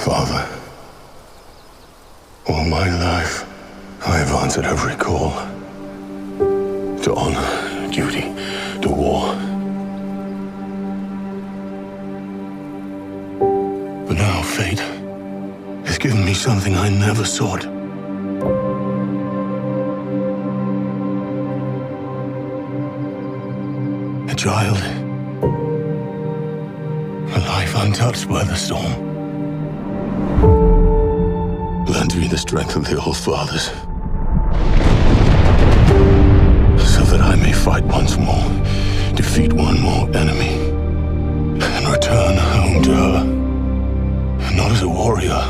Father, all my life, I have answered every call to honor, duty, to war. But now fate has given me something I never sought. A child, a life untouched by the storm. Lend me the strength of the old fathers, so that I may fight once more, defeat one more enemy, and return home to her, not as a warrior,